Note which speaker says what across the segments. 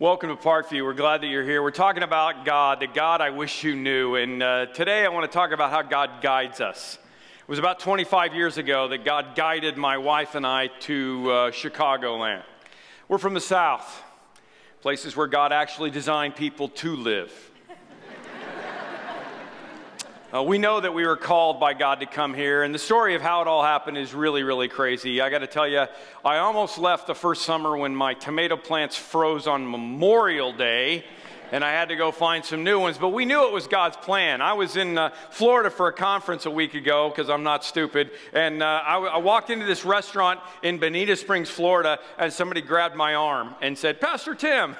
Speaker 1: Welcome to Parkview. We're glad that you're here. We're talking about God, the God I wish you knew. And today I want to talk about how God guides us. It was about 25 years ago that God guided my wife and I to Chicagoland. We're from the South, places where God actually designed people to live. We know that we were called by God to come here, and the story of how it all happened is really, really crazy. I got to tell you, I almost left the first summer when my tomato plants froze on Memorial Day, and I had to go find some new ones, but we knew it was God's plan. I was in Florida for a conference a week ago, because I'm not stupid, and I walked into this restaurant in Bonita Springs, Florida, and somebody grabbed my arm and said, "Pastor Tim,"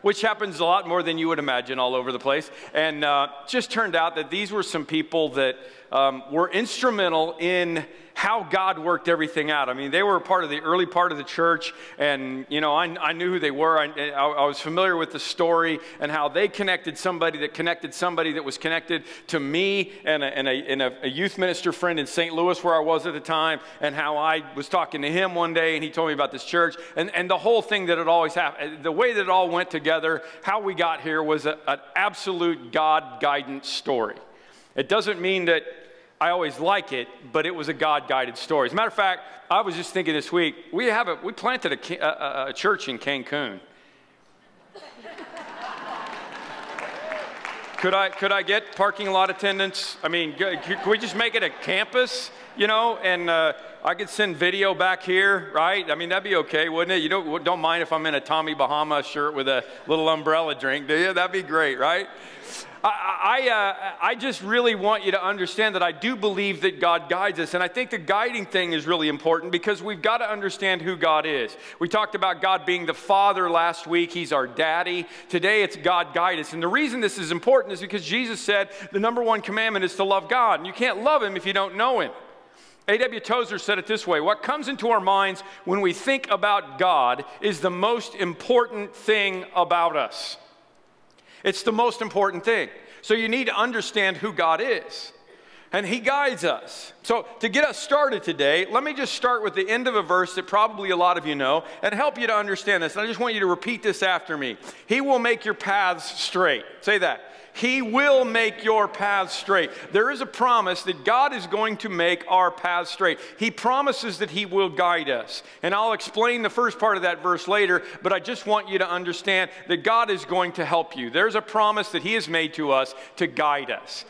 Speaker 1: which happens a lot more than you would imagine all over the place, and just turned out that these were some people that were instrumental in how God worked everything out. I mean, they were part of the early part of the church, and, you know, I knew who they were. I was familiar with the story and how they connected somebody that was connected to me and a youth minister friend in St. Louis where I was at the time, and how I was talking to him one day, and he told me about this church, and the whole thing that it always happened, the way that it all went together, how we got here was an absolute God guidance story. It doesn't mean that I always like it, but it was a God-guided story. As a matter of fact, I was just thinking this week, we planted a church in Cancun. Could I get parking lot attendants? I mean, could we just make it a campus, you know, and I could send video back here, right? I mean, that'd be okay, wouldn't it? You don't mind if I'm in a Tommy Bahama shirt with a little umbrella drink, do you? That'd be great, right? I just really want you to understand that I do believe that God guides us, and I think the guiding thing is really important because we've got to understand who God is. We talked about God being the Father last week. He's our daddy. Today it's God guide us, and the reason this is important is because Jesus said the number one commandment is to love God, and you can't love Him if you don't know Him. A.W. Tozer said it this way: what comes into our minds when we think about God is the most important thing about us. It's the most important thing. So you need to understand who God is. And He guides us. So to get us started today, let me just start with the end of a verse that probably a lot of you know and help you to understand this. And I just want you to repeat this after me. He will make your paths straight. Say that. He will make your paths straight. There is a promise that God is going to make our paths straight. He promises that He will guide us. And I'll explain the first part of that verse later, but I just want you to understand that God is going to help you. There's a promise that He has made to us to guide us.